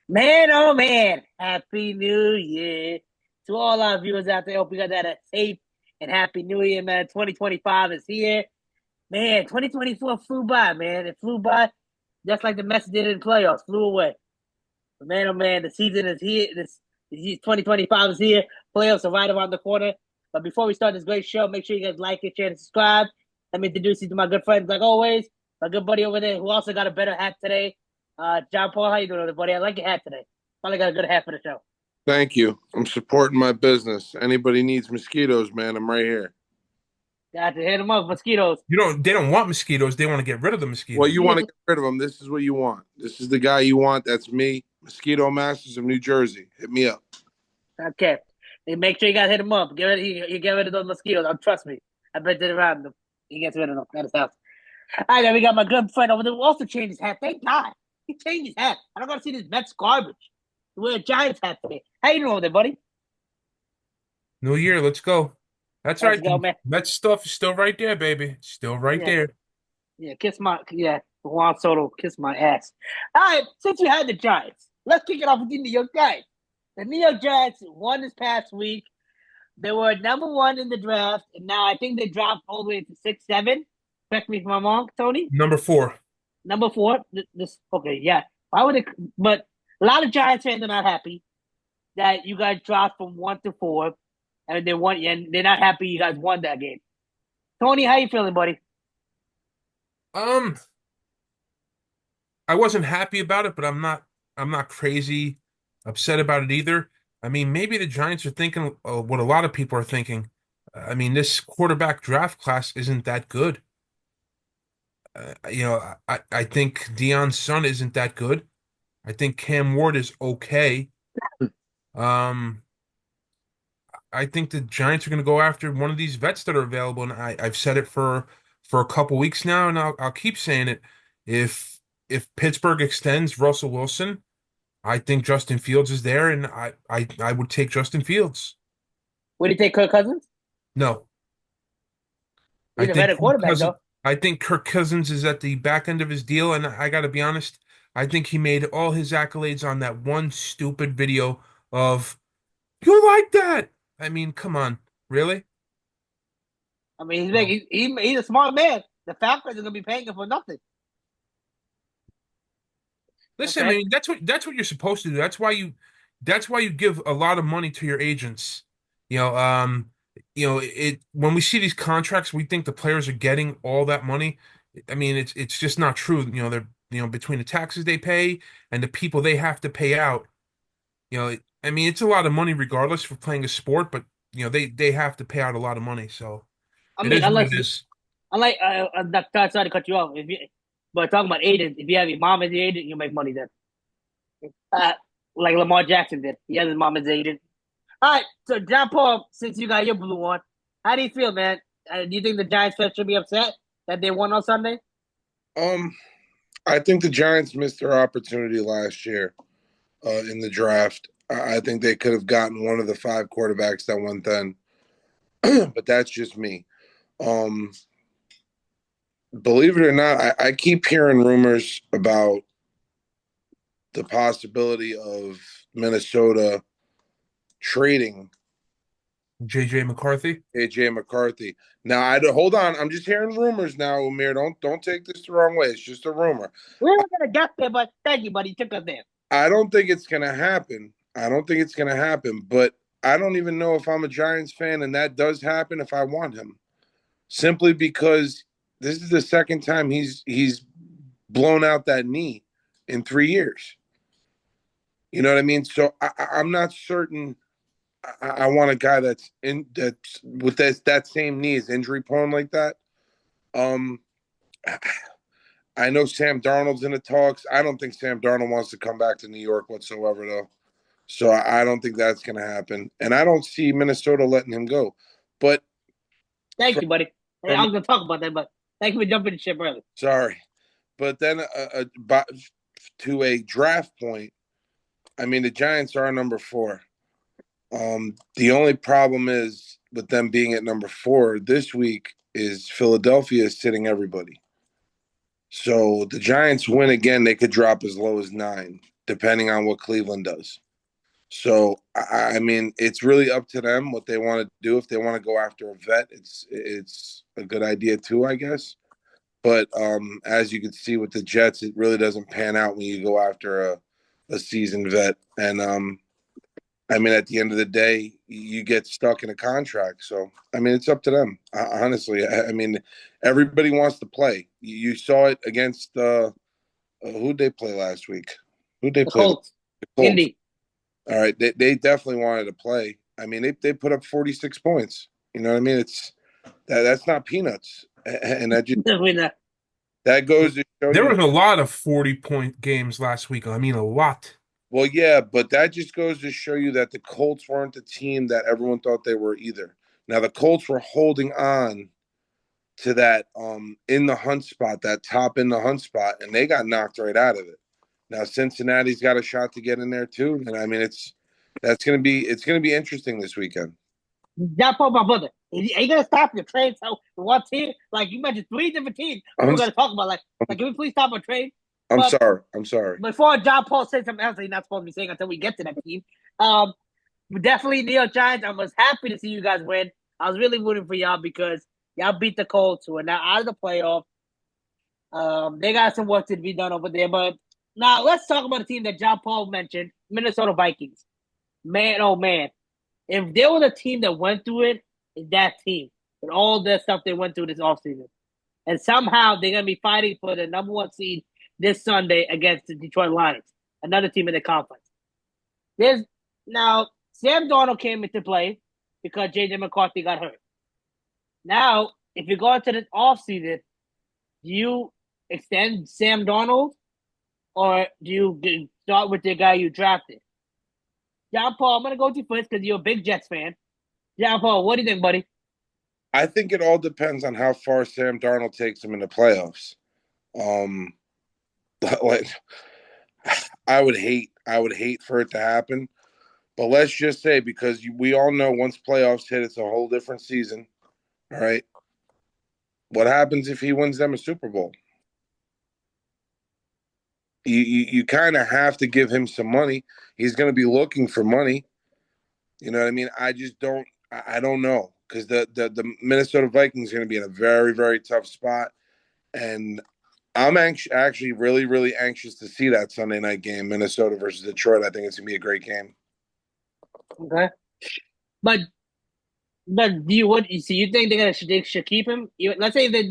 Man, oh man, Happy New Year to all our viewers out there. Hope you guys had a safe and Happy New Year, man. 2025 is here. Man, 2024 flew by, man. It flew by just like the Mets did in the playoffs, flew away. But man, oh man, the season is here. This 2025 is here. Playoffs are right around the corner. But before we start this great show, make sure you guys like it, share, and subscribe. Let me introduce you to my good friends, like always. My good buddy over there, who also got a better hat today. John Paul, how you doing, buddy? I like your hat today. Finally got a good hat for the show. Thank you. I'm supporting my business. Anybody needs mosquitoes, man, I'm right here. Got to hit them up, mosquitoes. They don't want mosquitoes. They want to get rid of the Well, you mosquitoes. want to get rid of them. This is what you want. This is the guy you want. That's me, Mosquito Masters of New Jersey. Hit me up. Okay. And make sure you guys hit him up. He get rid of those mosquitoes. Trust me. I bet they're around them. He gets rid of them at his house. All right, then we got my good friend over there who also changed his hat. Thank God. He changed his hat. I don't gotta see this Mets garbage. He wear a Giants hat today. How you doing over there, buddy? New year, let's go. That's Let's right. go, man. That stuff is still right there, baby. Still right Yeah, there. yeah. Juan Soto, kiss my ass. All right, since you had the Giants, let's kick it off with the New York Giants. The New York Giants won this past week. They were number one in the draft, and now I think they dropped all the way to 6-7. Correct me if I'm wrong, Tony. Number four. Number four. This okay, yeah. Why would it? But a lot of Giants fans are not happy that you guys dropped from 1 to 4, and they won, and they're not happy you guys won that game. Tony, how you feeling, buddy? Um, I wasn't happy about it, but I'm not crazy upset about it either. I mean, maybe the Giants are thinking what a lot of people are thinking. I mean, this quarterback draft class isn't that good. I think Deion's son isn't that good. I think Cam Ward is okay. Um, I think the Giants are going to go after one of these vets that are available, and I've said it for a couple weeks now, and I'll keep saying it. If if Pittsburgh extends Russell Wilson, I think Justin Fields is there, and I would take Justin Fields. Would you take Kirk Cousins? No, I He's a think better Kirk quarterback, Cousins. though. I think Kirk Cousins is at the back end of his deal, and I got to be honest. I think he made all his accolades on that one stupid video of "You like that?" I mean, come on, really? I mean, No. he's a smart man. The Falcons are gonna be paying him for nothing. Listen, Okay. man, that's what you're supposed to do. That's why you give a lot of money to your agents. You know, it when we see these contracts, we think the players are getting all that money. I mean, it's just not true. They're between the taxes they pay and the people they have to pay out. I mean, it's a lot of money regardless for playing a sport, but they have to pay out a lot of money. So I it mean, is what it is. unlike, sorry to cut you off. But talking about agents, if you have your mom as the agent, you make money then. Uh, like Lamar Jackson did. He has his mom as the agent. All right, so John Paul, since you got your blue on, how do you feel, man? Do you think the Giants fans should be upset that they won on Sunday? Um, I think the Giants missed their opportunity last year in the draft. I think they could have gotten one of the five quarterbacks that went then, but that's just me. Um, Believe it or not, I keep hearing rumors about the possibility of Minnesota trading JJ McCarthy. AJ McCarthy. Now, I hold on. I'm just hearing rumors now, Umir. Don't take this the wrong way. It's just a rumor. We were gonna get there, but thank you, buddy. You took us there. I don't think it's gonna happen. I don't think it's gonna happen. But I don't even know if I'm a Giants fan and that does happen if I want him. Simply because this is the second time he's blown out that knee in 3 years. You know what I mean? So I'm not certain. I want a guy that's with that same knee is injury prone like that. Um, I know Sam Darnold's in the talks. I don't think Sam Darnold wants to come back to New York whatsoever, though. So I don't think that's going to happen, and I don't see Minnesota letting him go. But Thank from, you, buddy. Hey, I from was gonna talk about that, but thank you for jumping the ship early. sorry, but then to a draft point, I mean the Giants are number four. The only problem is with them being at number four this week is Philadelphia is sitting everybody. So the Giants win again, they could drop as low as 9. depending on what Cleveland does. So I mean, it's really up to them what they want to do. If they want to go after a vet, it's a good idea too, I guess. But as you can see with the Jets, it really doesn't pan out when you go after a seasoned vet. And I mean, at the end of the day, you get stuck in a contract. So I mean, it's up to them. Honestly, I mean, everybody wants to play. You saw it against who'd they play last week? Who'd they The play? Colts, The Colts. Indy. All right, they definitely wanted to play. I mean, they put up 46 points. You know what I mean? It's that's not peanuts, and We're not. that goes to show There you. was a lot of 40-point games last week. I mean, a lot. Well, yeah, but that just goes to show you that the Colts weren't the team that everyone thought they were either. Now the Colts were holding on to that in the hunt spot, that top in the hunt spot, and they got knocked right out of it. Now Cincinnati's got a shot to get in there too, and I mean it's gonna be interesting this weekend. Not for my brother. Are you gonna stop your trade? So one team, like you mentioned, three different teams. I'm We're gonna talk about like can we please stop our trade? I'm But sorry. I'm sorry. before John Paul says something else he's not supposed to be saying until we get to that team, um, definitely New York Giants. I was happy to see you guys win. I was really rooting for y'all because y'all beat the Colts, who are now out of the playoff. They got some work to be done over there. But now let's talk about a team that John Paul mentioned, Minnesota Vikings. Man, oh man. If there was a team that went through it, it's that team. With all the stuff they went through this offseason. And somehow they're going to be fighting for the number one seed this Sunday against the Detroit Lions, another team in the conference. There's now Sam Darnold came into play because J.J. McCarthy got hurt. Now, if you go into this offseason, do you extend Sam Darnold or do you start with the guy you drafted? John Paul, I'm going to go to you first because you're a big Jets fan. John Paul, what do you think, buddy? I think it all depends on how far Sam Darnold takes him in the playoffs. Um, like I would hate for it to happen, but let's just say because we all know once playoffs hit, it's a whole different season. All right, what happens if he wins them a Super Bowl? You kind of have to give him some money. He's going to be looking for money. You know what I mean? I just don't. I don't know because the Minnesota Vikings are going to be in a very very tough spot, and I'm actually really anxious to see that Sunday night game, Minnesota versus Detroit. I think it's going to be a great game. Okay. But do you what? So you think they should keep him? Let's say they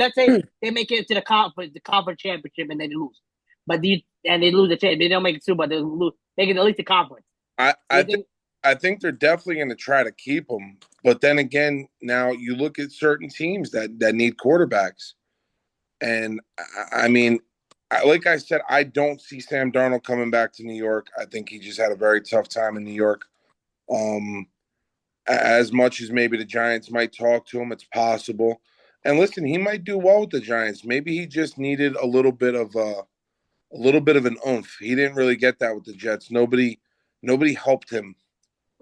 make it to the conference championship and they lose, but and they lose the championship. They don't make it Super, but they lose. They get at least the conference. I Do I you think think? I think they're definitely going to try to keep him, but then again, now you look at certain teams that need quarterbacks, and I mean, like I said, I don't see Sam Darnold coming back to New York. I think he just had a very tough time in New York. Um, as much as maybe the Giants might talk to him, it's possible. And listen, he might do well with the Giants. Maybe he just needed a little bit of an oomph. He didn't really get that with the Jets. Nobody helped him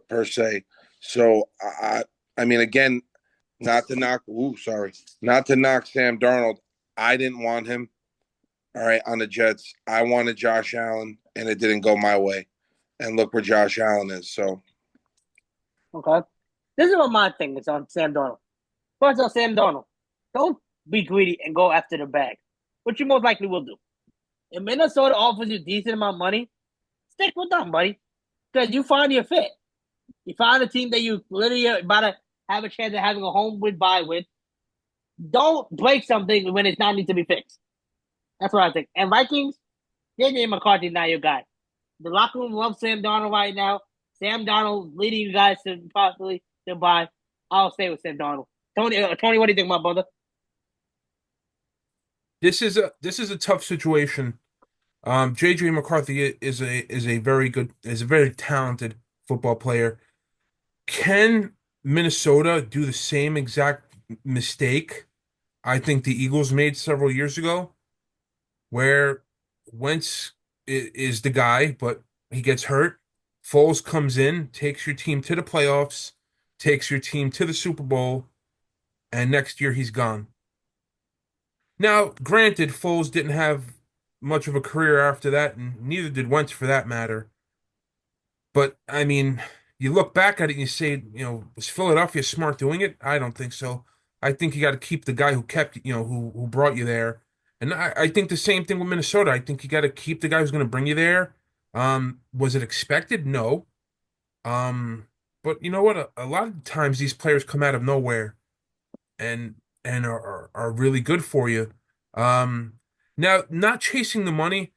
per se. So I mean, again, not to knock. Ooh, sorry, not to knock Sam Darnold. I didn't want him. All right, on the Jets, I wanted Josh Allen, and it didn't go my way. And look where Josh Allen is. So Okay. This is what my thing is on Sam Darnold. First of all, Sam Darnold, don't be greedy and go after the bag, which you most likely will do. If Minnesota offers you decent amount of money, stick with them, buddy, because you find your fit. You find a team that you literally are about to have a chance of having a home with bye with. Don't break something when it's not need to be fixed. That's what I think. And Vikings, J.J. McCarthy's not your guy. The locker room loves Sam Darnold right now. Sam Darnold leading you guys to possibly to buy. I'll stay with Sam Darnold. Tony, what do you think, my brother? This is a tough situation. JJ McCarthy is a very talented football player. Can Minnesota do the same exact mistake I think the Eagles made several years ago, where Wentz is the guy, but he gets hurt. Foles comes in, takes your team to the playoffs, takes your team to the Super Bowl, and next year he's gone. Now, granted, Foles didn't have much of a career after that, and neither did Wentz for that matter. But I mean, you look back at it and you say, was Philadelphia smart doing it? I don't think so. I think you got to keep the guy who kept, who brought you there. And I think the same thing with Minnesota. I think you got to keep the guy who's going to bring you there. Was it expected? No. Um, but you know what? A lot of times these players come out of nowhere and are really good for you. Um, Now, not chasing the money.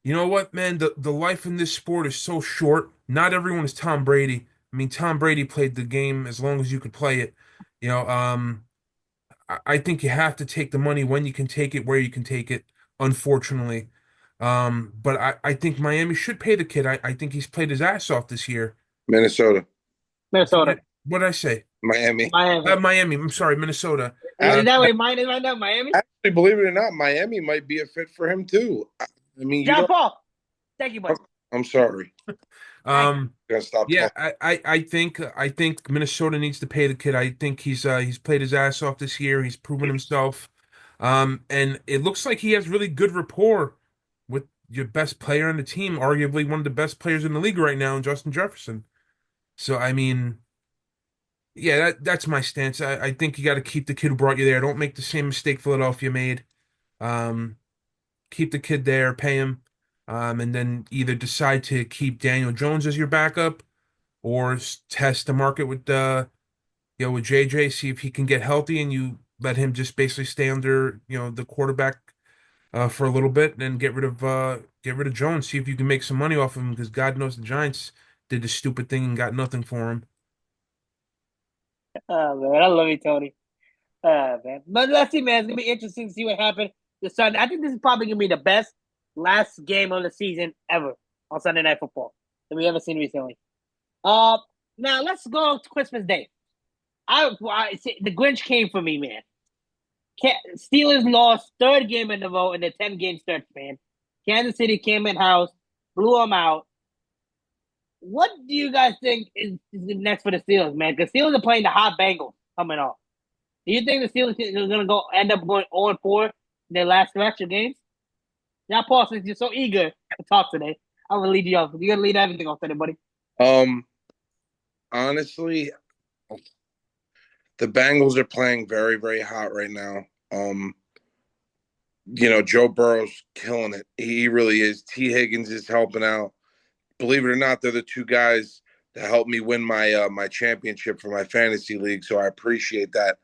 You know what, man? The life in this sport is so short. Not everyone is Tom Brady. I mean, Tom Brady played the game as long as you could play it. You know, I think you have to take the money when you can take it, where you can take it, unfortunately. But I think Miami should pay the kid. I think he's played his ass off this year. Minnesota, Minnesota, What did I say? Miami. Miami. Miami. I'm sorry, Minnesota. Is Uh, that where mine is right now? Miami. Actually, believe it or not, Miami might be a fit for him too. I mean, you John don't. Paul. Thank you, I'm, buddy. I'm sorry. Thank you. um, Gotta stop Yeah, talking. I think Minnesota needs to pay the kid. I think he's played his ass off this year. He's proven himself. And it looks like he has really good rapport with your best player on the team, arguably one of the best players in the league right now, Justin Jefferson. So I mean, yeah, that's my stance. I think you got to keep the kid who brought you there. Don't make the same mistake Philadelphia made. Um, Keep the kid there, pay him, and then either decide to keep Daniel Jones as your backup or test the market with with JJ, see if he can get healthy, and you let him just basically stay under the quarterback for a little bit, and then get rid of Jones, see if you can make some money off him because God knows the Giants did this stupid thing and got nothing for him. Oh man, I love you, Tony. Man. But let's see, man. It's gonna be interesting to see what happens this Sunday. I think this is probably gonna be the best last game of the season ever on Sunday Night Football that we ever seen recently. Uh, Now let's go to Christmas Day. I see, the Grinch came for me, man. Steelers lost third game in a row in the 10-game stretch, man. Kansas City came in house, blew them out. What do you guys think is next for the Steelers, man? Because Steelers are playing the hot Bengals coming off. Do you think the Steelers are going to end up going 0-4 in their last stretch of games? Now, Paul, since you're so eager to talk today, I'm going to lead you off. You're going to lead everything off today, buddy. Um, Honestly, the Bengals are playing very, very hot right now. Joe Burrow's killing it. He really is. T. Higgins is helping out. Believe it or not, they're the two guys that helped me win my championship for my fantasy league. So I appreciate that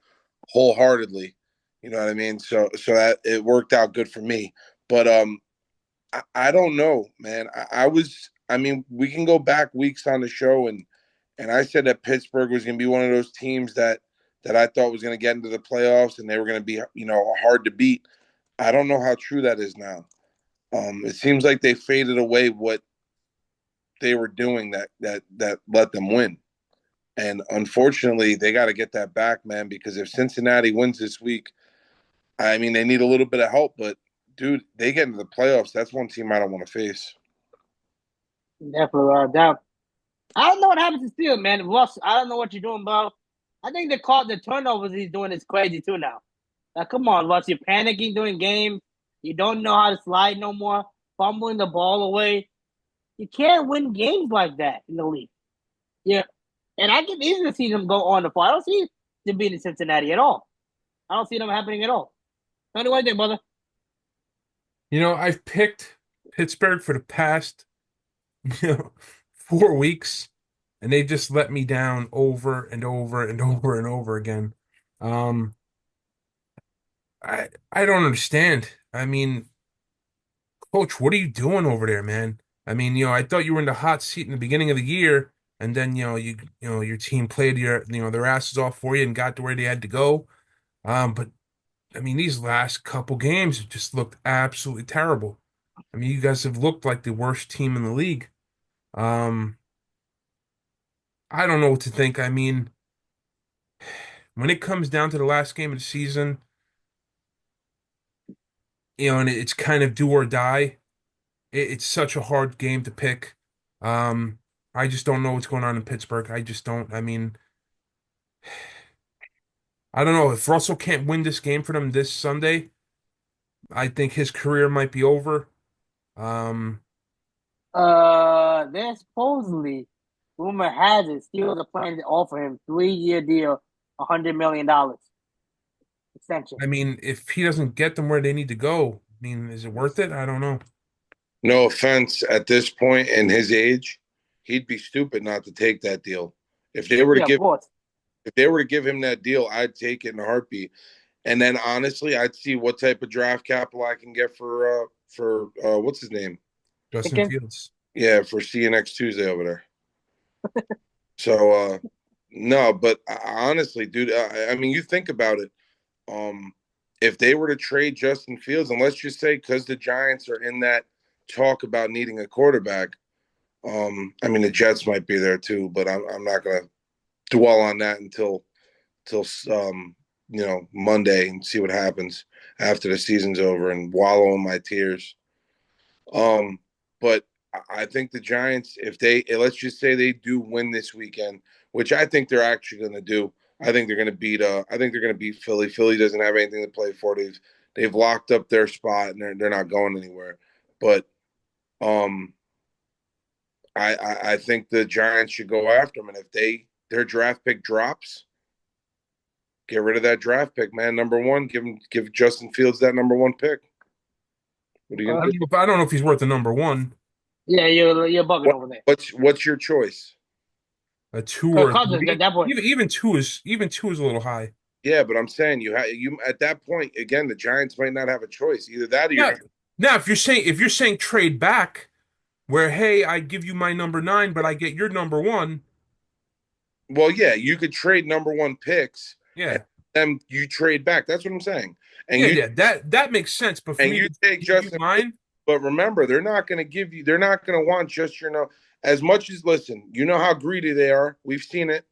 wholeheartedly. You know what I mean? So that it worked out good for me. But I don't know, man. I mean, we can go back weeks on the show and I said that Pittsburgh was gonna be one of those teams that I thought was gonna get into the playoffs and they were gonna be, hard to beat. I don't know how true that is now. It seems like they faded away what they were doing that let them win. And unfortunately, they got to get that back, man, because if Cincinnati wins this week, I mean, they need a little bit of help, but dude, they get into the playoffs. That's one team I don't want to face. Definitely, without doubt. I don't know what happens to Steelers, man. Russ, I don't know what you're doing, bro. I think the turnovers he's doing is crazy too now. Like, come on, Russ, you're panicking during games. You don't know how to slide no more, fumbling the ball away. You can't win games like that in the league. Yeah, and I can easily see them go on the far. I don't see them beating Cincinnati at all. I don't see them happening at all. Tony, what do you think, brother? I've picked Pittsburgh for the past, you know, 4 weeks, and they just let me down over and over and over and over again. Um, I don't understand. I mean, Coach, what are you doing over there, man? I mean, I thought you were in the hot seat in the beginning of the year, and then your team played their asses off for you and got to where they had to go. But I mean, these last couple games have just looked absolutely terrible. I mean, you guys have looked like the worst team in the league. Um, I don't know what to think. I mean, when it comes down to the last game of the season, and it's kind of do or die. It's such a hard game to pick. Um, I just don't know what's going on in Pittsburgh. I just don't. I mean, I don't know if Russell can't win this game for them this Sunday. I think his career might be over. Um, There's supposedly rumor has it Steelers are planning to offer him 3-year deal, $100 million extension. I mean, if he doesn't get them where they need to go, I mean, is it worth it? I don't know. No offense, at this point in his age, he'd be stupid not to take that deal. If they were to Yeah, of give course. if they were to give him that deal, I'd take it in a heartbeat. And then honestly, I'd see what type of draft capital I can get for what's his name? Justin Thinking, Fields. Yeah, for see you next Tuesday over there. So no, but honestly, dude, I mean, you think about it. Um, if they were to trade Justin Fields, and let's just say because the Giants are in that talk about needing a quarterback, I mean the Jets might be there too, but I'm not gonna dwell on that until Monday and see what happens after the season's over and wallow in my tears. But I think the Giants, if they let's just say they do win this weekend, which I think they're actually going to do. I think they're going to beat. I think they're going to beat Philly. Philly doesn't have anything to play for. They've locked up their spot and they're not going anywhere. But um, I think the Giants should go after them, and if their draft pick drops, get rid of that draft pick, man. Number one, give Justin Fields that number one pick. What are you I gonna do? don't know I don't know if he's worth the number one, yeah, you're bugging over there. What's your choice? a two Kirk or a Cousins at three. that point. Even two is a little high. Yeah, but I'm saying you at that point again, the Giants might not have a choice. Either that or you're Now, gonna. now if you're saying trade back, where hey, I give you my number nine, but I get your number one. Well, yeah, you could trade number one picks, and Yeah, then you trade back. That's what I'm saying. And yeah, you yeah. That makes sense. But for and me you to take give you Justin Fields, mine, but remember, they're not going to give you. They're not going to want just your no. As much as listen, you know how greedy they are. We've seen it.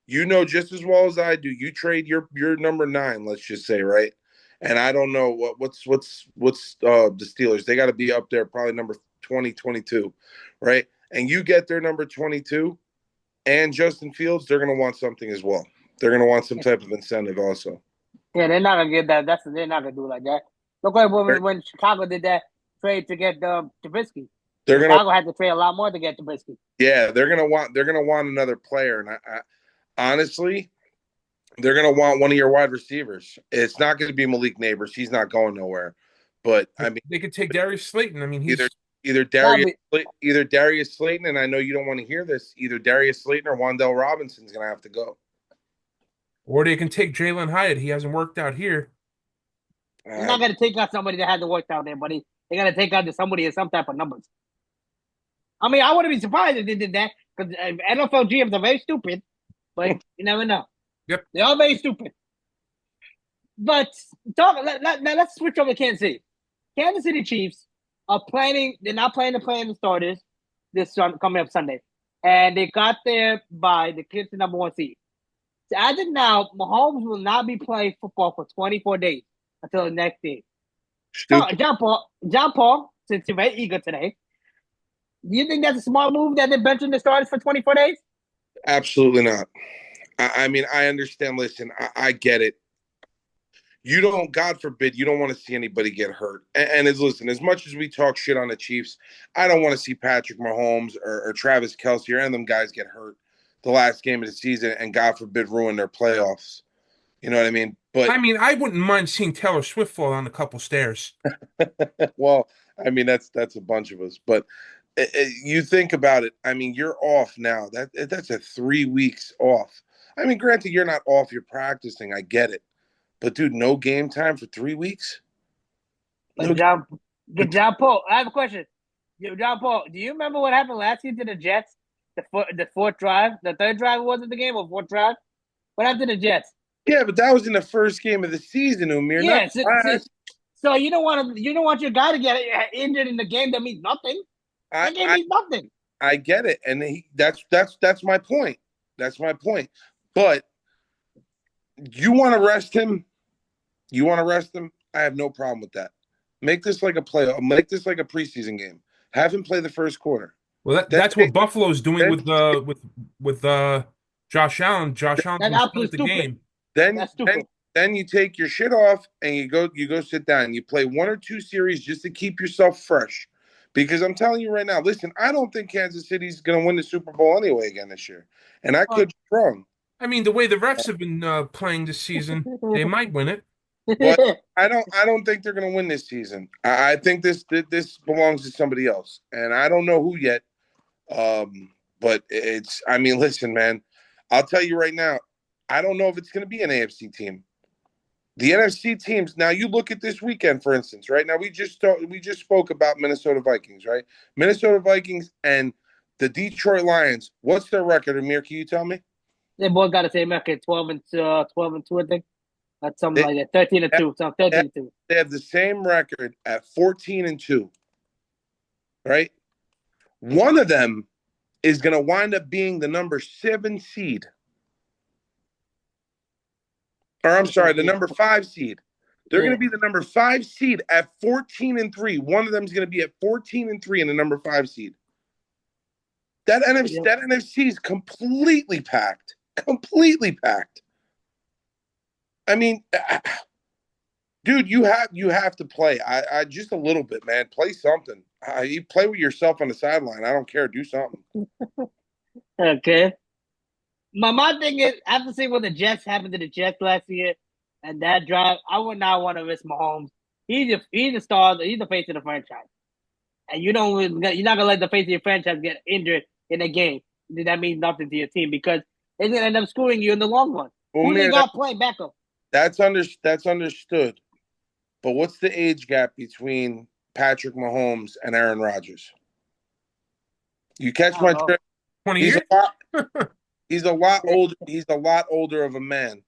You know just as well as I do. You trade your number nine, let's just say, right? And I don't know what's the Steelers. They got to be up there, probably number 20, 22, right? And you get their number 22 and Justin Fields, they're going to want something as well. They're going to want some type of incentive also. Yeah, they're not gonna get that. They're not gonna do it like that. Look like They're, when Chicago did that trade to get Trubisky. they're going to Chicago had to trade a lot more to get Trubisky. yeah, they're going to want another player, and honestly, they're going to want one of your wide receivers. It's not going to be Malik Neighbors. He's not going nowhere. But I mean, they could take Darius Slayton. I mean, either he's either That'd Darius be either Darius Slayton, and I know you don't want to hear this. Either Darius Slayton or Wandell Robinson's going to have to go. or they can take Jalen Hyatt. He hasn't worked out here. They're Uh, not gonna take out somebody that had to work down there, buddy. They're gonna take out somebody in some type of numbers. I mean, I wouldn't be surprised if they did that because NFL GMs are very stupid, but you never know. Yep. They are very stupid. But now let's switch over to Kansas City. Kansas City Chiefs are planning. They're not planning to play in the starters coming up Sunday, and they got there by the kids the number one seed. So as of now, Mahomes will not be playing football for 24 days until the next day. So stupid. John Paul, since you're very eager today, do you think that's a smart move that they're benching the starters for 24 days? Absolutely not. I mean, I understand. Listen, I get it. You don't, God forbid, you don't want to see anybody get hurt. Listen, as much as we talk shit on the Chiefs, I don't want to see Patrick Mahomes or Travis Kelce or any of them guys get hurt the last game of the season and God forbid ruin their playoffs. You know what I mean? But I mean, I wouldn't mind seeing Taylor Swift fall down a couple stairs. well, I mean that's a bunch of us. But you think about it. I mean, you're off now. That's a 3 weeks off. I mean, granted, you're not off. You're practicing. I get it. But dude, no game time for 3 weeks. But No. John Paul, I have a question. John Paul, do you remember what happened last year to the Jets? The fourth drive, the third drive was it the game or fourth drive? What happened to the Jets? Yeah, but that was in the first game of the season, Umir. Not Yeah, last. so you don't want your guy to get injured in the game that means nothing. I, That game I means nothing. I get it, and that's my point. That's my point. But you want to rest him? You want to rest him? I have no problem with that. Make this like a play. Make this like a preseason game. Have him play the first quarter. Well, Then that's take, what Buffalo's doing then with Josh Allen. Josh Allen's That's gonna start absolutely the stupid. game. then That's then stupid. then you take your shit off and you go sit down. You play one or two series just to keep yourself fresh, Because I'm telling you right now, listen, I don't think Kansas City's going to win the Super Bowl anyway again this year. And I could be wrong. I mean, the way the refs have been playing this season, they might win it. But I don't think they're going to win this season. I think this belongs to somebody else. And I don't know who yet. But I mean, listen, man, I'll tell you right now, I don't know if it's going to be an AFC team. The NFC teams. Now you look at this weekend, for instance. Right now, we just spoke about Minnesota Vikings, right? Minnesota Vikings and the Detroit Lions. What's their record, Amir? Can you tell me? They both got the same record, 12-2, I think. That's something They, like that. 13-2. So 13-2. they have the same record at 14-2, right? One of them is going to wind up being the number 7 seed. Or I'm sorry, the number 5 seed. They're going to be the number 5 seed at 14-3. One of them is going to be at 14-3 in the number 5 seed. That NFC is completely packed. Completely packed. I mean, dude, you have to play. I just a little bit, man. Play something. You play with yourself on the sideline. I don't care. Do something. Okay. My thing is, after seeing what the Jets happened to the Jets last year and that drive, I would not want to risk Mahomes. He's the star. He's the face of the franchise, and you're not gonna let the face of your franchise get injured in a game. That means nothing to your team because it's gonna end up screwing you in the long run. Well, Who they man, got playing backup? that's understood. But what's the age gap between Patrick Mahomes and Aaron Rodgers? You catch my drift? 20 He's years? he's a lot older. He's a lot older of a man.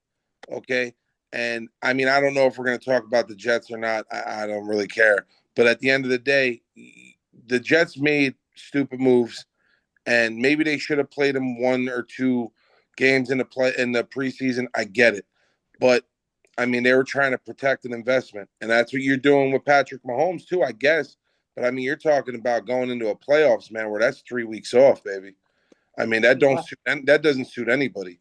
Okay. And I mean, I don't know if we're going to talk about the Jets or not. I don't really care. But at the end of the day, the Jets made stupid moves, and maybe they should have played him 1 or 2 games in the preseason. I get it, but I mean, they were trying to protect an investment, and that's what you're doing with Patrick Mahomes too, I guess. But I mean, you're talking about going into a playoffs, man, where that's 3 weeks off, baby. I mean, that doesn't suit anybody.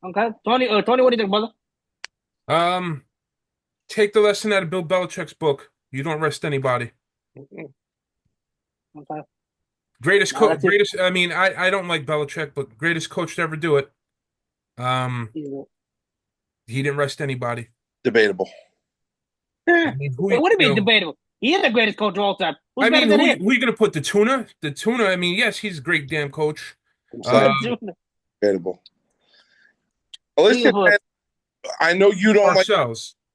Okay, Tony, what do you think, brother? Take the lesson out of Bill Belichick's book. You don't rest anybody. Okay. Greatest coach. Greatest. I mean, I don't like Belichick, but greatest coach to ever do it. He didn't rest anybody. Debatable. I mean, what do you mean debatable? He is the greatest coach of all time. Who's better than him? Who are you going to put? The tuna? The tuna. I mean, yes, he's a great damn coach. Debatable. Listen, man, I know you don't like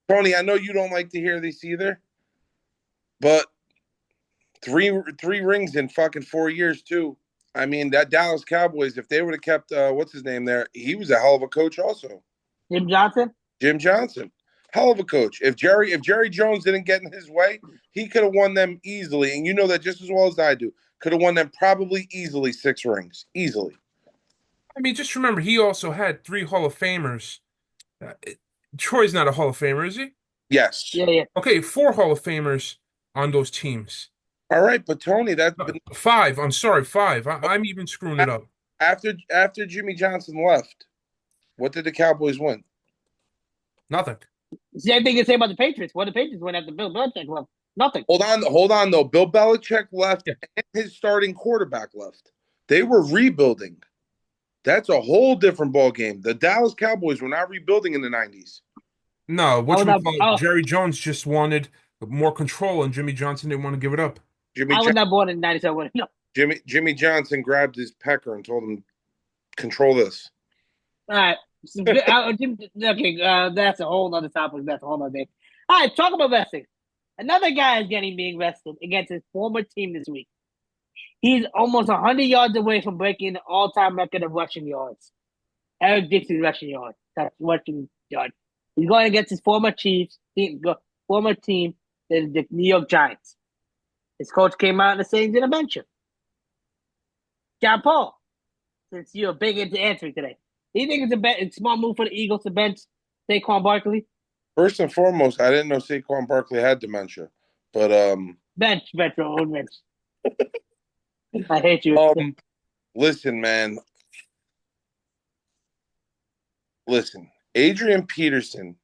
Tony. I know you don't like to hear this either, but three rings in fucking 4 years too. I mean, that Dallas Cowboys, if they would have kept what's his name there, he was a hell of a coach also. Jim Johnson. Hell of a coach. If Jerry Jones didn't get in his way, he could have won them easily. And you know that just as well as I do. Could have won them probably easily 6 rings. Easily. I mean, just remember, he also had 3 Hall of Famers. Troy's not a Hall of Famer, is he? Yes. Yeah. Okay, 4 Hall of Famers on those teams. All right, but Tony, that's 5. I'm sorry, 5. I'm even screwing it up. After Jimmy Johnson left, what did the Cowboys win? Nothing. Same thing you say about the Patriots. What the Patriots went after Bill Belichick left? Nothing. Hold on though. Bill Belichick left and his starting quarterback left. They were rebuilding. That's a whole different ball game. The Dallas Cowboys were not rebuilding in the 90s. No, Jerry Jones just wanted more control, and Jimmy Johnson didn't want to give it up. I was not born in 97. No. Jimmy Johnson grabbed his pecker and told him, "Control this." All right. Okay, that's a whole other topic. That's a whole other day. All right, talk about vesting. Another guy is being vested against his former team this week. He's almost 100 yards away from breaking the all-time record of rushing yards. Eric Dixon's rushing yards. That's rushing yards. He's going against his former team, the New York Giants. His coach came out and saying he's going to bench him. John Paul, since you're big into answering today, do you think it's a smart move for the Eagles to bench Saquon Barkley? First and foremost, I didn't know Saquon Barkley had dementia, but bench. I hate you. Listen, man. Listen, Adrian Peterson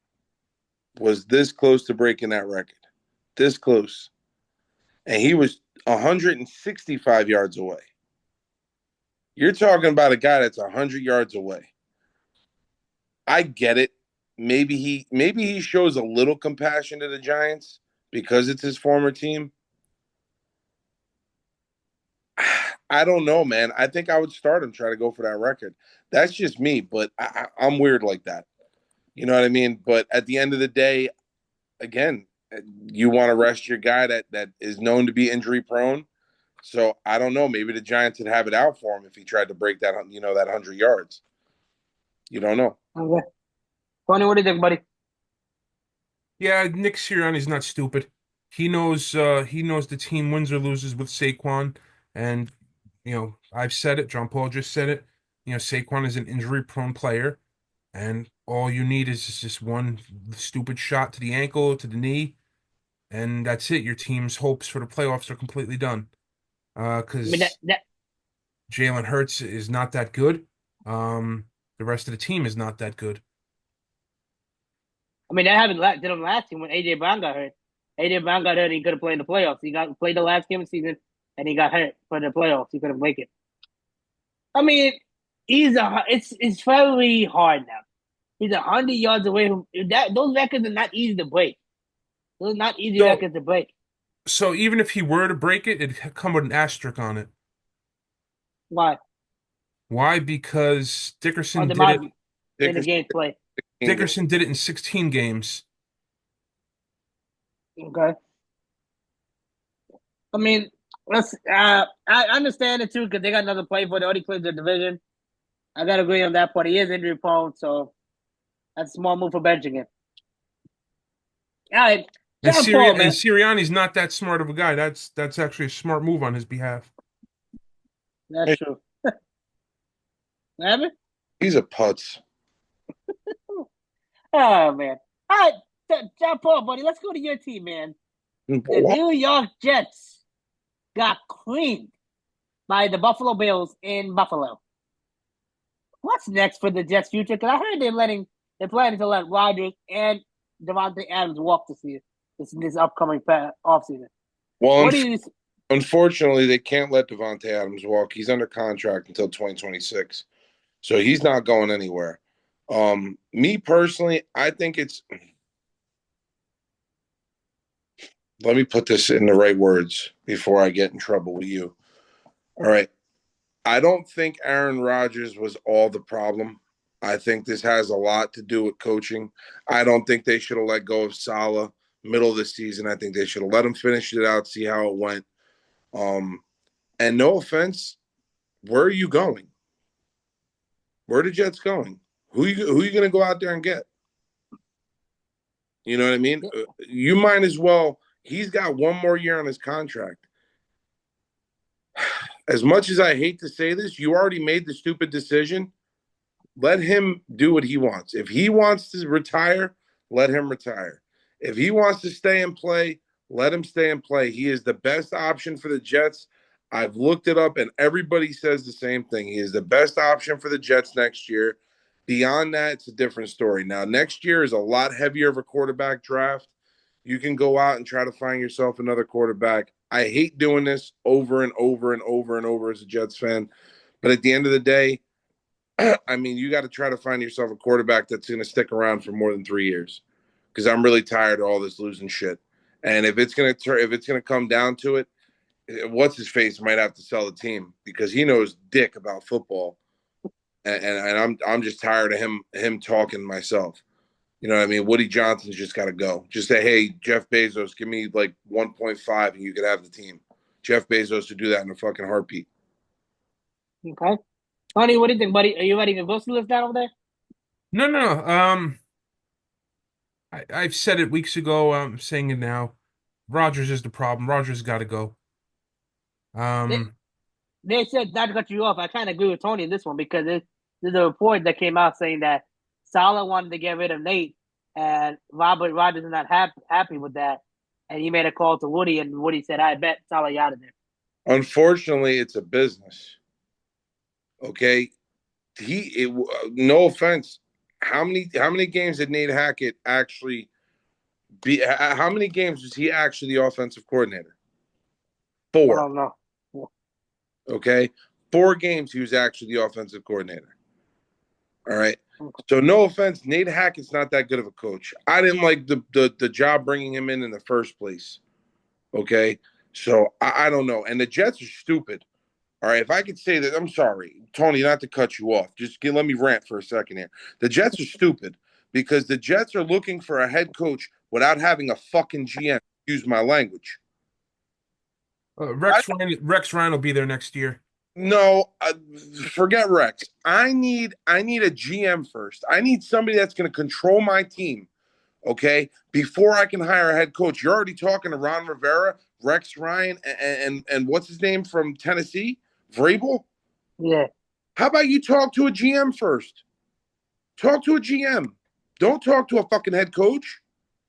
was this close to breaking that record. This close. And he was 165 yards away. You're talking about a guy that's 100 yards away. I get it. Maybe he shows a little compassion to the Giants because it's his former team. I don't know, man. I think I would start him, try to go for that record. That's just me, but I'm weird like that. You know what I mean? But at the end of the day, again, you want to rest your guy that is known to be injury prone. So I don't know. Maybe the Giants would have it out for him if he tried to break that, that 100 yards. You don't know. Okay. Tony, what do you think, buddy? Yeah, Nick Sirianni's not stupid. He knows the team wins or loses with Saquon. And I've said it, John Paul just said it. Saquon is an injury prone player, and all you need is just one stupid shot to the ankle, to the knee, and that's it. Your team's hopes for the playoffs are completely done. I mean, that, Because that Jalen Hurts is not that good. The rest of the team is not that good. I mean, that happened to them last year when AJ Brown got hurt. AJ Brown got hurt and he couldn't play in the playoffs. He got played the last game of the season and he got hurt for the playoffs. He couldn't make it. I mean, it's very hard now. He's 100 yards away from that. Those records are not easy to break. Those are not easy So, records to break. so even if he were to break it, it'd come with an asterisk on it. Why? Why? Because On Dickerson the did it. amount in the Dickerson, games play. Dickerson did it in 16 games. Okay. I mean, I understand it too because they got another play for the already cleared the division. I gotta agree on that part. He is injury prone, so that's a small move for benching him. All right, And John Paul, man. Sirianni's not that smart of a guy. That's actually a smart move on his behalf. That's true. Evan? he's a putz. Oh man. All right, John Paul, buddy. Let's go to your team, man. The New York Jets got creamed by the Buffalo Bills in Buffalo. What's next for the Jets' future? Because I heard they're planning to let Rodgers and Devontae Adams walk this upcoming offseason. Well, What do you? unfortunately, they can't let Devontae Adams walk. He's under contract until 2026, so he's not going anywhere. Me personally, I think it's. Let me put this in the right words before I get in trouble with you. All right. I don't think Aaron Rodgers was all the problem. I think this has a lot to do with coaching. I don't think they should have let go of Salah middle of the season. I think they should have let him finish it out, see how it went. And no offense, where are you going? Where are the Jets going? Who are you going to go out there and get? You know what I mean? You might as well. He's got one more year on his contract. As much as I hate to say this, you already made the stupid decision. Let him do what he wants. If he wants to retire, let him retire. If he wants to stay and play, let him stay and play. He is the best option for the Jets. I've looked it up, and everybody says the same thing. He is the best option for the Jets next year. Beyond that, it's a different story. Now, next year is a lot heavier of a quarterback draft. You can go out and try to find yourself another quarterback. I hate doing this over and over and over and over as a Jets fan. But at the end of the day, I mean, you got to try to find yourself a quarterback that's going to stick around for more than 3 years. Because I'm really tired of all this losing shit. And if it's going to come down to it, what's his face might have to sell the team because he knows dick about football, and I'm just tired of him talking myself. You know what I mean? Woody Johnson's just got to go. Just say, hey, Jeff Bezos, give me like 1.5 and you could have the team. Jeff Bezos to do that in a fucking heartbeat. Okay. Tony, what do you think, buddy? Are you ready to go list down over there? No, no, no. I've said it weeks ago. I'm saying it now. Rodgers is the problem. Rodgers got to go. They, Um, they said not to cut you off. I kind of agree with Tony in this one because there's a report that came out saying that Salah wanted to get rid of Nate, and Robert Rodgers is not happy with that, and he made a call to Woody, and Woody said, "I bet Salah you out of there." Unfortunately, it's a business. Okay, no offense. How many games did Nate Hackett actually be? How many games was he actually the offensive coordinator? I Four. don't know. Okay. 4 games he was actually the offensive coordinator. All right. So no offense, Nate Hackett's not that good of a coach. I didn't like the job bringing him in the first place. Okay. So I don't know. And the Jets are stupid. All right. If I could say that, I'm sorry, Tony, not to cut you off. Let me rant for a second here. The Jets are stupid because the Jets are looking for a head coach without having a fucking GM. Use my language. I, Rex Ryan will be there next year. no, forget Rex. I need a GM first. I need somebody that's going to control my team. Okay, before I can hire a head coach. You're already talking to Ron Rivera, Rex Ryan, and what's his name from Tennessee, Vrabel. Yeah. How about you talk to a GM first? Talk to a GM. Don't talk to a fucking head coach.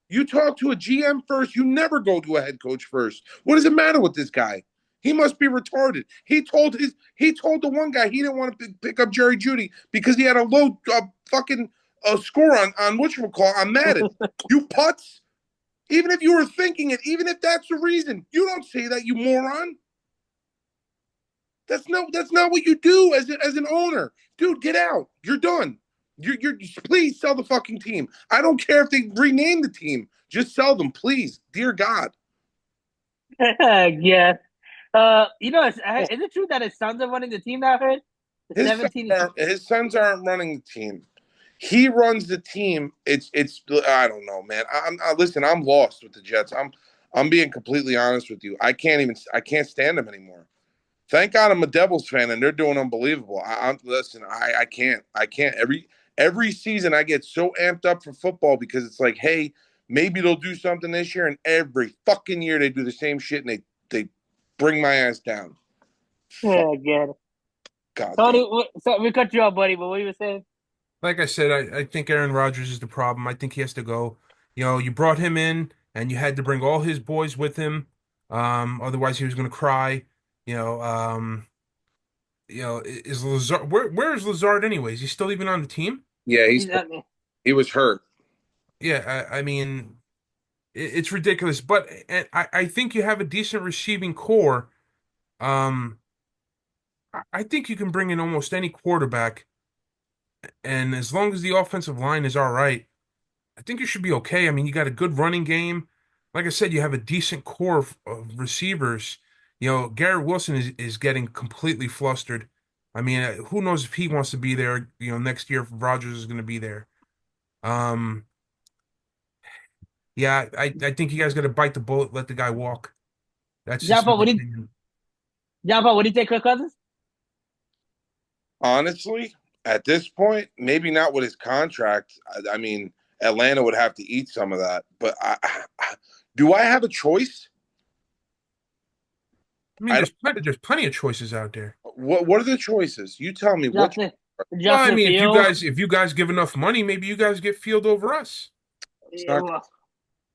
You talk to a GM first. You never go to a head coach first. What does it matter with this guy? He must be retarded. He told the one guy he didn't want to pick up Jerry Judy because he had a low fucking score on whatchamacallit on Madden. You putz. Even if you were thinking it, even if that's the reason, you don't say that, you moron. That's not what you do as an owner, dude. Get out. You're done. You're please sell the fucking team. I don't care if they rename the team. Just sell them, please, dear God. Yeah. Is it true that his sons are running the team now? I heard the His sons 17. aren't, his sons aren't running the team. He runs the team. It's I don't know, man. Listen. I'm lost with the Jets. I'm being completely honest with you. I can't stand them anymore. Thank God I'm a Devils fan and they're doing unbelievable. Listen. I can't. Every season I get so amped up for football because it's like, hey, maybe they'll do something this year, and every fucking year they do the same shit and they bring my ass down. Fuck. Yeah, get it. Goddamn. Tony, so we cut you off, buddy. But what you were saying? Like I said, I think Aaron Rodgers is the problem. I think he has to go. You brought him in and you had to bring all his boys with him. Otherwise he was going to cry. You know, um, is Lazard where is Lazard anyways? He's still even on the team? Yeah, He's he was hurt. Yeah, I mean, it's ridiculous. But and I think you have a decent receiving core. Um, I think you can bring in almost any quarterback, and as long as the offensive line is all right, I think you should be okay. I mean, you got a good running game. Like I said, you have a decent core of receivers. Garrett Wilson is getting completely flustered. I mean, who knows if he wants to be there, next year if Rodgers is going to be there. Um, yeah, I think you guys got to bite the bullet, let the guy walk. That's just Jumbo. my What do you opinion. Jumbo? What do you think, Kirk Cousins? Honestly, at this point, maybe not with his contract. I mean, Atlanta would have to eat some of that. But do I have a choice? I mean, I don't. there's plenty of choices out there. What are the choices? You tell me. What? Justin Well, I Justin mean, Fields. if you guys give enough money, maybe you guys get field over us. It's Yeah, not. well,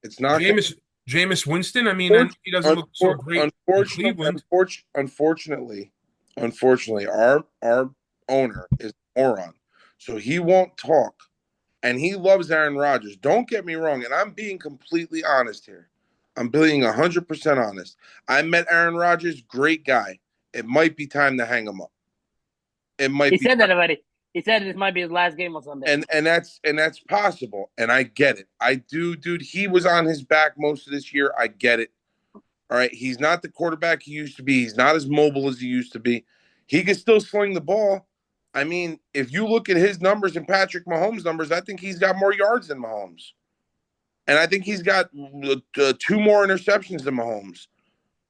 It's not going. Jameis Winston. I mean, I know he doesn't look so great in Cleveland. Unfortunately, our owner is a moron, so he won't talk, and he loves Aaron Rodgers. Don't get me wrong, and I'm being completely honest here. I'm being 100% honest. I met Aaron Rodgers, great guy. It might be time to hang him up. It might he be said time, that already. He said this might be his last game on Sunday. and that's possible, and I get it. I do, dude. He was on his back most of this year. I get it. All right, he's not the quarterback he used to be. He's not as mobile as he used to be. He can still sling the ball. I mean, if you look at his numbers and Patrick Mahomes' numbers, I think he's got more yards than Mahomes, and I think he's got 2 more interceptions than Mahomes.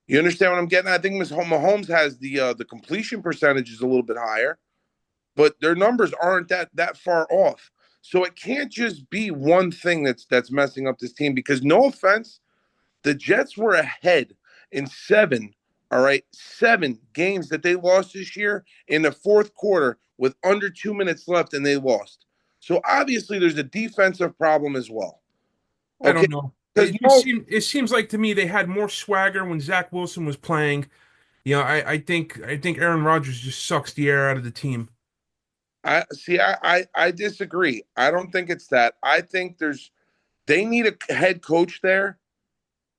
You understand what I'm getting? I think Mahomes has the completion percentage is a little bit higher, but their numbers aren't that far off. So it can't just be one thing that's messing up this team. Because no offense, the Jets were ahead in 7, all right, 7 games that they lost this year in the fourth quarter with under 2 minutes left, and they lost. So obviously there's a defensive problem as well. I Okay, don't know. because no, It seems like to me they had more swagger when Zach Wilson was playing. I think Aaron Rodgers just sucks the air out of the team. I see. I disagree. I don't think it's that. I think they need a head coach there.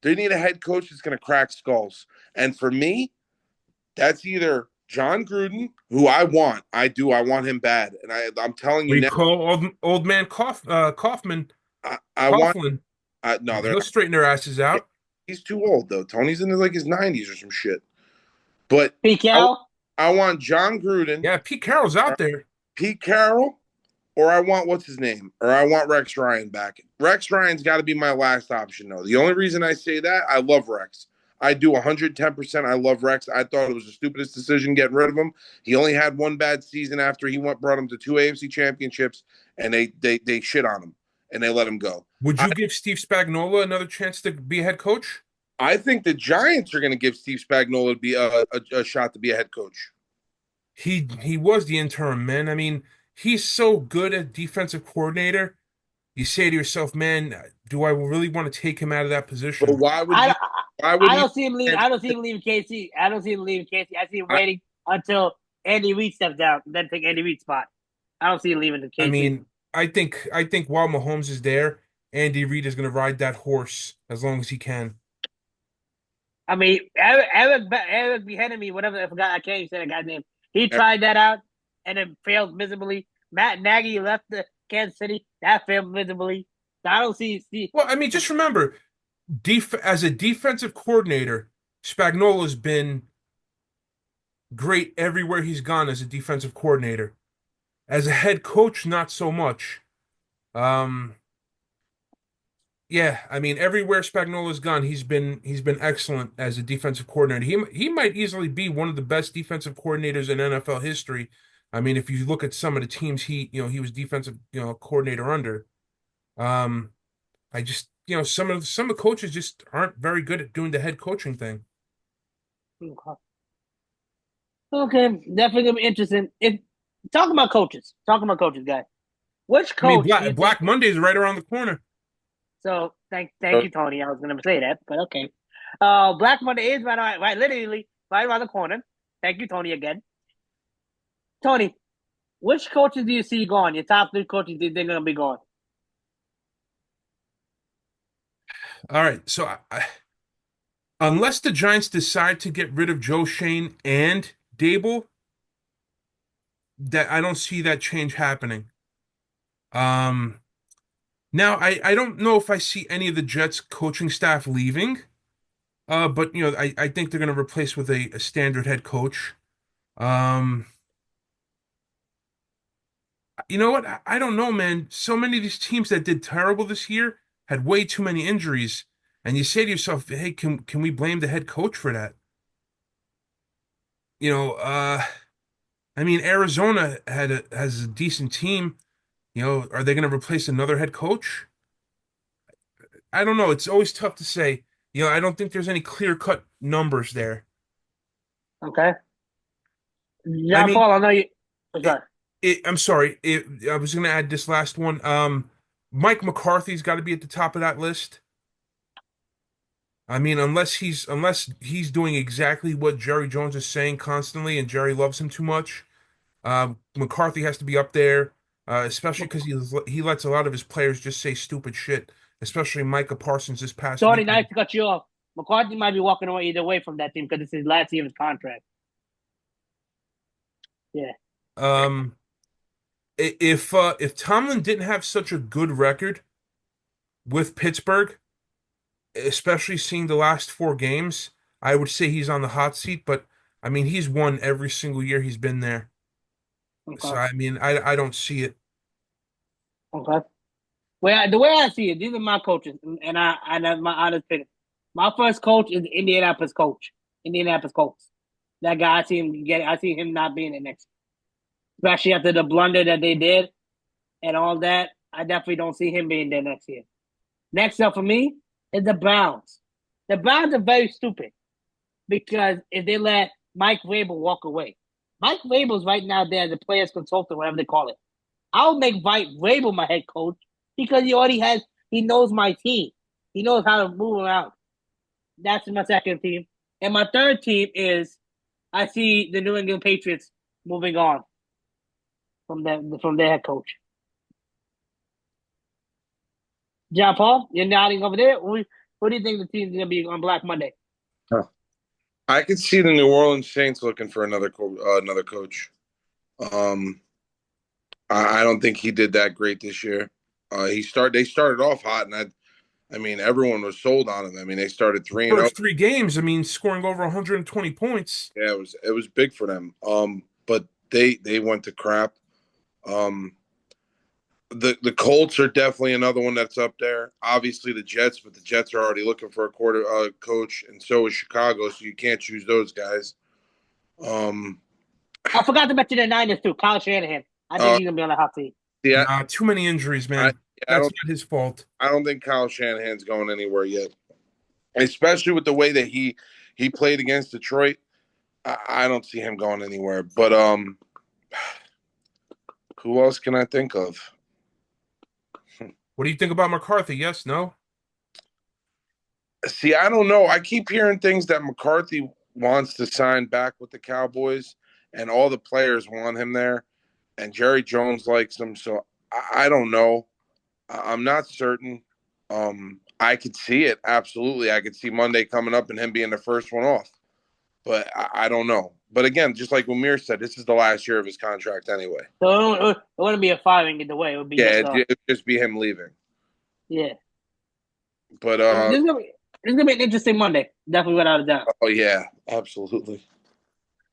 They need a head coach that's going to crack skulls. And for me, that's either John Gruden, who I want. I want him bad. And I'm telling What you do you now, call old man Kaufman? I want. Coughlin. No, they're He'll not. straighten their asses out. He's too old though. Tony's in like his 90s or some shit. But Pete I, Carroll. I want John Gruden, Yeah, Pete Carroll's out there. Pete Carroll, or I want what's his name, or I want Rex Ryan back. Rex Ryan's got to be my last option, though. The only reason I say that, I love Rex. I do 110%. I love Rex. I thought it was the stupidest decision getting rid of him. He only had one bad season after he brought him to 2 AFC championships, and they shit on him and they let him go. Would I, you give Steve Spagnuolo another chance to be a head coach? I think the Giants are going to give Steve Spagnuolo to be a shot to be a head coach. He was the interim man. I mean, he's so good at defensive coordinator. You say to yourself, man, do I really want to take him out of that But position? why would I, you? I Why would I he? don't see him leave. I don't see him leaving KC. I don't see him leaving KC. I see him waiting until Andy Reid steps down, then take Andy Reid's spot. I don't see him leaving the I KC. mean, I think while Mahomes is there, Andy Reid is going to ride that horse as long as he can. I mean, Eric Bieniemy, whatever, I forgot. I can't even say that guy's name. He tried that out and it failed miserably. Matt Nagy left the Kansas City. That failed miserably. So I don't see. Well, I mean, just remember, as a defensive coordinator, Spagnuolo's been great everywhere he's gone as a defensive coordinator. As a head coach, not so much. Um, yeah, I mean, everywhere Spagnuolo's gone, he's been excellent as a defensive coordinator. He might easily be one of the best defensive coordinators in NFL history. I mean, if you look at some of the teams he was defensive, coordinator under. Um, I just, some of the coaches just aren't very good at doing the head coaching thing. Okay, definitely gonna be interesting. If talking about coaches, guys. Which I mean, coach do you think? Black Monday is right around the corner. So thank you, Tony. I was gonna say that, but okay. Black Monday is right, literally right around the corner. Thank you, Tony, again. Tony, which coaches do you see going? Your top three coaches do you think are gonna be going? All right, so unless the Giants decide to get rid of Joe Shane and Dable, that I don't see that change happening. Um, Now I don't know if I see any of the Jets coaching staff leaving. But I think they're going to replace with a standard head coach. Um, you know what? I don't know, man. So many of these teams that did terrible this year had way too many injuries, and you say to yourself, "Hey, can we blame the head coach for that?" You know, I mean, Arizona has a decent team. Are they going to replace another head coach? I don't know. It's always tough to say. I don't think there's any clear-cut numbers there. Okay, I John mean, Paul. I know you. I'm it, sorry. I'm sorry. I was going to add this last one. Mike McCarthy's got to be at the top of that list. I mean, unless he's doing exactly what Jerry Jones is saying constantly, and Jerry loves him too much. McCarthy has to be up there, especially because he lets a lot of his players just say stupid shit. Especially Micah Parsons this past Tony, nice weekend. to cut you off. McCarthy might be walking away either way from that team because it's his last year of his contract. Yeah. Um, if Tomlin didn't have such a good record with Pittsburgh, especially seeing the last four games, I would say he's on the hot seat. But I mean, he's won every single year he's been there. So Okay. I mean, I don't see it. Okay. The way I see it, these are my coaches, and that's my honest opinion. My first coach is the Indianapolis coach, Indianapolis Colts. That guy, I see him not being the next, especially after the blunder that they did and all that. I definitely don't see him being there next year. Next up for me is the Browns. The Browns are very stupid because if they let Mike Vrabel walk away, Mike Vrabel's right now there as a players consultant, whatever they call it. I'll make Mike Vrabel my head coach because he knows my team. He knows how to move around. That's my second team. And my third team is I see the New England Patriots moving on from their head coach. John Paul, you're nodding over there. Who do you think the team's gonna be on Black Monday? I could see the New Orleans Saints looking for another coach. Um, I don't think he did that great this year. They started off hot, and I mean, everyone was sold on him. I mean, they started 3-0. First three games, I mean, scoring over 120 points. Yeah, it was big for them. But they went to crap. Um, the Colts are definitely another one that's up there. Obviously the Jets, but the Jets are already looking for a quarter coach, and so is Chicago. So you can't choose those guys. Um, I forgot to mention the Niners too. Kyle Shanahan. I think uh, he's gonna be on the hot seat. yeah, Nah, too many injuries, I, man. I That's don't not his fault. I don't think Kyle Shanahan's going anywhere yet, especially with the way that he played against Detroit. I don't see him going anywhere. But who else can I think of? What do you think about McCarthy? Yes, no? See, I don't know. I keep hearing things that McCarthy wants to sign back with the Cowboys, and all the players want him there, and Jerry Jones likes him. So I don't know. I'm not certain. I could see it absolutely. I could see Monday coming up and him being the first one off, but I don't know. But again, just like Umir said, this is the last year of his contract anyway. So it wouldn't be a firing in the way. It would be Yeah, just it'd just be him leaving. yeah. But This is gonna be an interesting Monday. Definitely without a doubt. oh yeah, absolutely.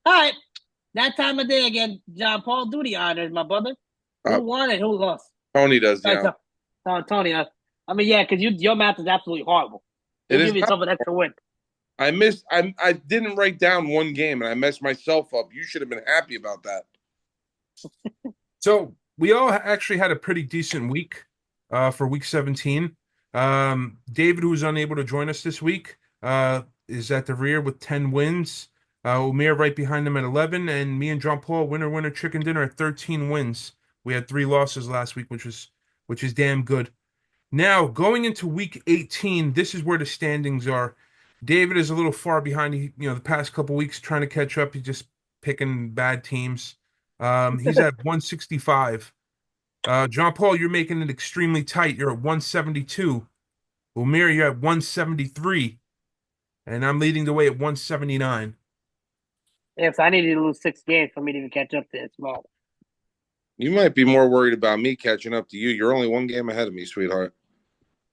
All right. That time of day again, John Paul, do the honors, my brother. Who Uh, won and who lost? Tony does, All right, yeah. Tony. I mean, yeah, because your math is absolutely horrible. It You'll is give not. yourself an extra win. I didn't write down one game and I messed myself up. You should have been happy about that. So we all actually had a pretty decent week for week 17. David, who was unable to join us this week, is at the rear with 10 wins. Umir right behind him at 11, and me and John Paul, winner, chicken dinner at 13 wins. We had 3 losses last week, which is damn good. Now, going into week 18, this is where the standings are. David is a little far behind. The past couple weeks trying to catch up. He's just picking bad teams. He's at 165. John Paul, you're making it extremely tight. You're at 172. Umir, you're at 173. And I'm leading the way at 179. Yes, I needed to lose 6 games for me to even catch up to this. Well, You might be more worried about me catching up to you. You're only one game ahead of me, sweetheart.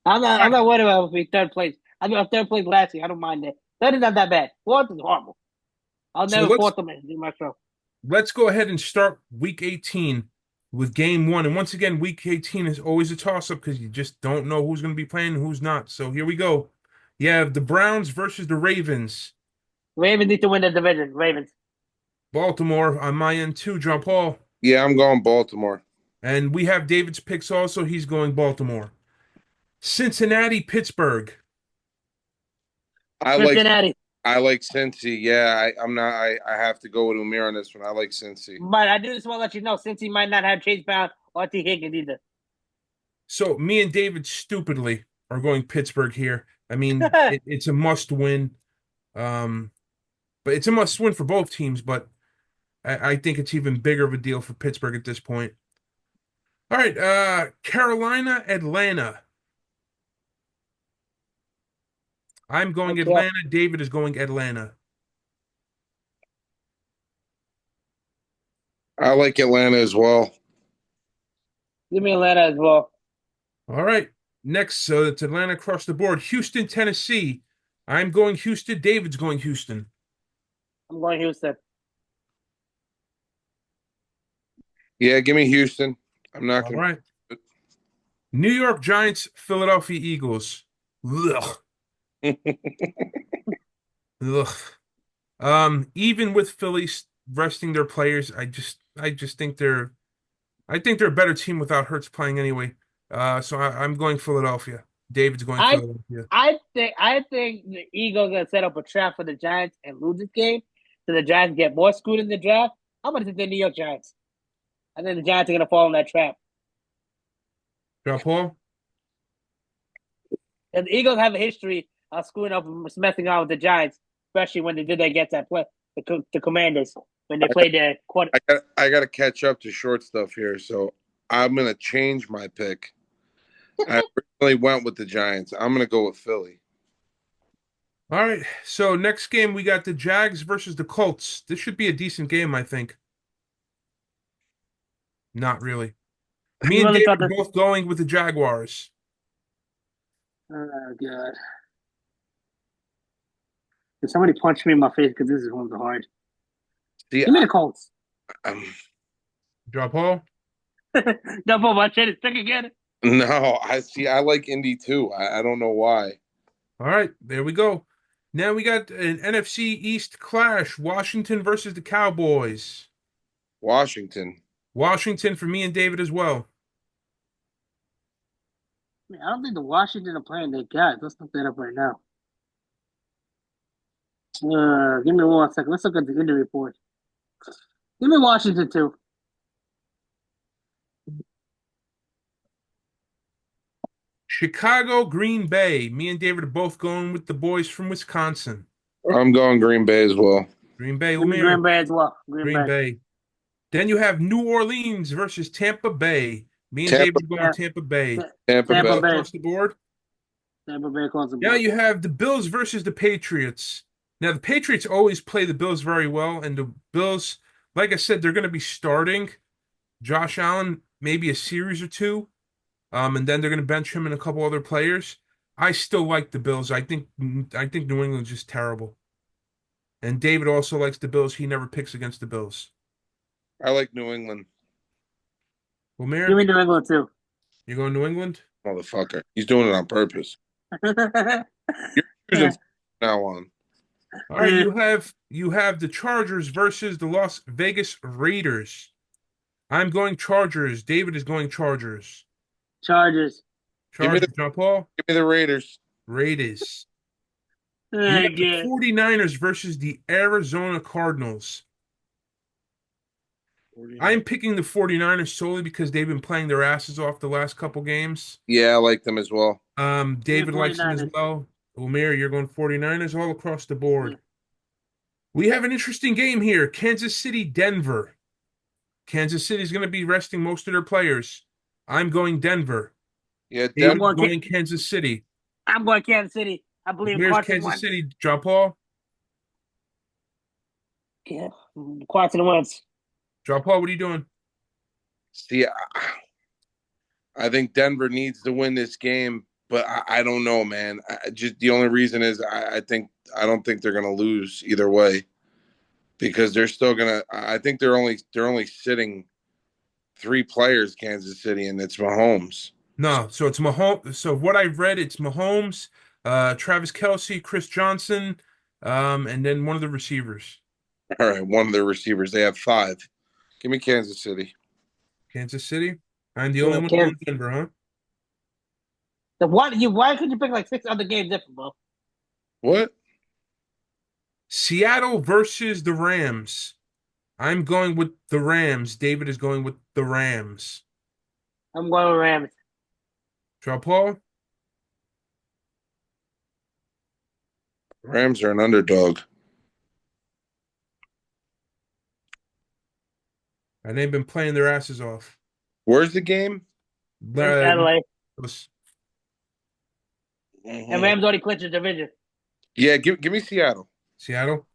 I'm not. All I'm right. not worried about being third place. I mean, third place last year. I don't mind that. Third is not that bad. Fourth is horrible. I'll So never let's fourth them in do my show. let's go ahead and start week 18 with game one. And once again, week 18 is always a toss-up because you just don't know who's going to be playing and who's not. So here we go. You have the Browns versus the Ravens. Ravens need to win the division. Ravens. Baltimore on my end too, John Paul. Yeah, I'm going Baltimore. And we have David's picks also. He's going Baltimore. Cincinnati, Pittsburgh. I like Cincinnati. I like Cincy. Yeah, I'm not. I have to go with Umir on this one. I like Cincy. But I do just want to let you know, since he might not have Chase Brown or T. Higgins either. So me and David stupidly are going Pittsburgh here. I mean, it's a must win. Um, but it's a must win for both teams, but I think it's even bigger of a deal for Pittsburgh at this point. All right, Carolina, Atlanta. I'm going Okay. Atlanta. David is going Atlanta. I like Atlanta as well. Give me Atlanta as well. All right. Next, so it's Atlanta across the board. Houston, Tennessee. I'm going Houston. David's going Houston. I'm going Houston. Yeah, give me Houston. I'm not All going right. New York Giants, Philadelphia Eagles. Ugh. to. Ugh. Even with Philly resting their players, I just think they're a better team without Hurts playing anyway. So I'm going Philadelphia. David's going I Philadelphia. I think the Eagles gonna set up a trap for the Giants and lose this game, so the Giants get more screwed in the draft. I'm gonna take the New York Giants. I think the Giants are gonna fall in that trap. John Paul. And the Eagles have a history of screwing up and messing around with the Giants, especially when they did that against the Commanders when they played their quarter. I got to catch up to short stuff here, so I'm going to change my pick. I originally went with the Giants. I'm going to go with Philly. All right. So next game we got the Jags versus the Colts. This should be a decent game, I think. Not really. I Me and really David thought are this. both going with the Jaguars. Oh god! Did somebody punch me in my face because this is one's hard. See, Give me the Colts. I'm, Drop Hall. Don't put my shit is stick again. no, I see. I like Indy too. I don't know why. All right, there we go. Now we got an NFC East clash. Washington versus the Cowboys. Washington. Washington for me and David as well. Man, I don't think the Washington are playing their guys. Let's look that up right now. Give me 1 second. Let's look at the injury report. Give me Washington too. Chicago, Green Bay. Me and David are both going with the boys from Wisconsin. I'm going Green Bay as well. Green Bay, Give me Lemire. Green Bay as well. Green Green Bay. Bay. Then you have New Orleans versus Tampa Bay. Me and Tampa, David are going Yeah, Tampa Bay. Tampa Tampa Bay. All Bay. across the board. Tampa Bay calls the Now board. you have the Bills versus the Patriots. Now the Patriots always play the Bills very well, and the Bills, like I said, they're going to be starting Josh Allen maybe a series or two, and then they're going to bench him and a couple other players. I still like the Bills. I think New England's just terrible. And David also likes the Bills. He never picks against the Bills. I like New England. Give Wilmere, me New England too. you going New England? Motherfucker. He's doing it on purpose. You're choosing from now on. All right, you have the Chargers versus the Las Vegas Raiders. I'm going Chargers. David is going Chargers. Chargers. Give me the Chargers, John Paul. give me the Raiders. Raiders. You have the Good. 49ers versus the Arizona Cardinals. I'm picking the 49ers solely because they've been playing their asses off the last couple games. Yeah, I like them as well. Give me David likes them as 49ers. well. Umir, you're going 49ers all across the Yeah. board. We have an interesting game here. Kansas City, Denver. Kansas City's going to be resting most of their players. I'm going Denver. Yeah, I'm Denver. David's going. going Kansas City. I'm going Kansas City. I believe in Where's Carson Kansas Wentz. City? John Paul? Yeah, Carson Wentz. John Paul, what are you doing? See, I think Denver needs to win this game, but I don't know, man. Just the only reason is I don't think they're gonna lose either way because they're still gonna. I think they're only sitting three players, Kansas City, and it's Mahomes. No, so it's Mahomes. So what I've read, it's Mahomes, Travis Kelce, Chris Johnson, and then one of the receivers. All right, one of their receivers. They have five. Give me Kansas City. Kansas City. I'm the only Yeah, one Kansas. going Denver, huh? Why could you pick like 6 other games different, bro? What? Seattle versus the Rams. I'm going with the Rams. David is going with the Rams. I'm going with Rams. John Paul? Rams are an underdog. And they've been playing their asses off. Where's the game? In Uh, LA. Mm-hmm. And Rams already clinched the division. Yeah, give me Seattle. Seattle.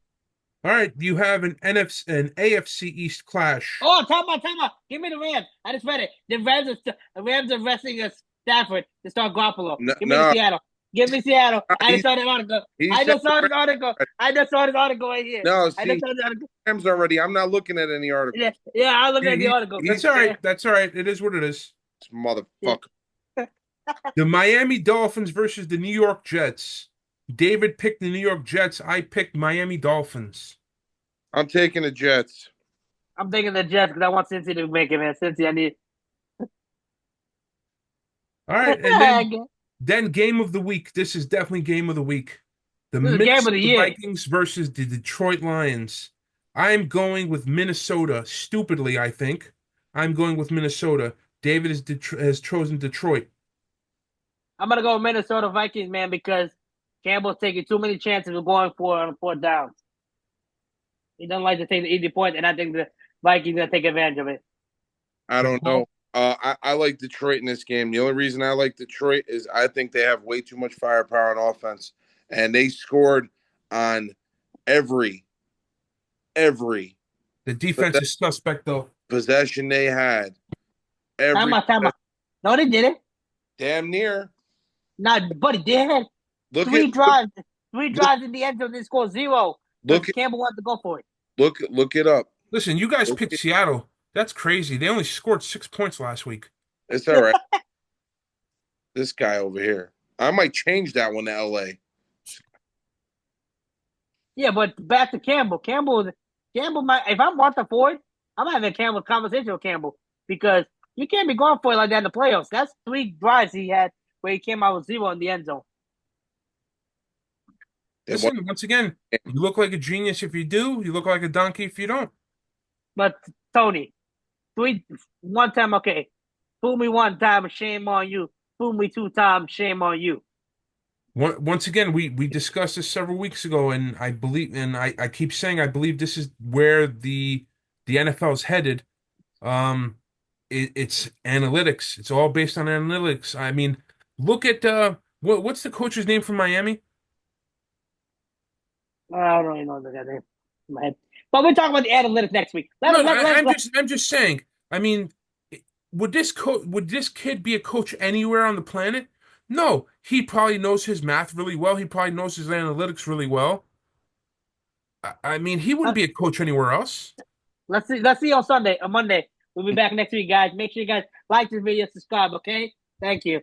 All right, you have an AFC East clash. Oh, time out. Give me the Rams. I just read it. The Rams are resting Stafford to start Garoppolo. No, Give me the Seattle. Give me Seattle. I He- just saw the article. he I said just saw the this article. I just saw this article right here. No, I see, just saw this article. Rams already. I'm not looking at any article. Yeah, I looked at the article. he- That's all right. That's all right. It is what it is. This motherfucker. The Miami Dolphins versus the New York Jets. David picked the New York Jets. I picked Miami Dolphins. I'm taking the Jets. I'm thinking the Jets because I want Cincy to make it, man. Cincy, I need. All right, and then game of the week. This is definitely game of the week. The This is game of the Minnesota year. Vikings versus the Detroit Lions. I'm going with Minnesota. Stupidly, I think. I'm going with Minnesota. David has chosen Detroit. I'm gonna go with Minnesota Vikings, man, because Campbell's taking too many chances of going for on 4th downs. He doesn't like to take the easy point, and I think the Vikings gonna take advantage of it. I don't know. I like Detroit in this game. The only reason I like Detroit is I think they have way too much firepower on offense. and they scored on every The defense is suspect, though. possession they had. Time Every out, time out. No, they didn't. damn near. Nah, buddy, they had Look at three drives. Three look drives in the end zone. They scored zero because look at Campbell wanted to go for it. look it up. Listen, you guys Look picked it- Seattle. That's crazy. They only scored 6 points last week. It's all right. This guy over here. I might change that one to LA. Yeah, but back to Campbell. Campbell might. If I'm Martha Ford, I'm having a Campbell conversation with Campbell because you can't be going for it like that in the playoffs. That's three drives he had where he came out with zero in the end zone. They won. Listen, once again, you look like a genius if you do. You look like a donkey if you don't. But Tony, one time, okay. Fool me one time, shame on you. Fool me two times, shame on you. Once again, we discussed this several weeks ago, and I believe, and I keep saying I believe this is where the NFL is headed. Um, it's analytics. It's all based on analytics. I mean, look at what's the coach's name from Miami? I don't even know the guy's name in my head. But we'll talk about the analytics next week. No, I'm just saying. I mean, would this kid be a coach anywhere on the planet? No, he probably knows his math really well. He probably knows his analytics really well. I mean, he wouldn't be a coach anywhere else. Let's see. Let's see on Sunday or Monday. We'll be back next week, guys. Make sure you guys like this video, subscribe. Okay. Thank you.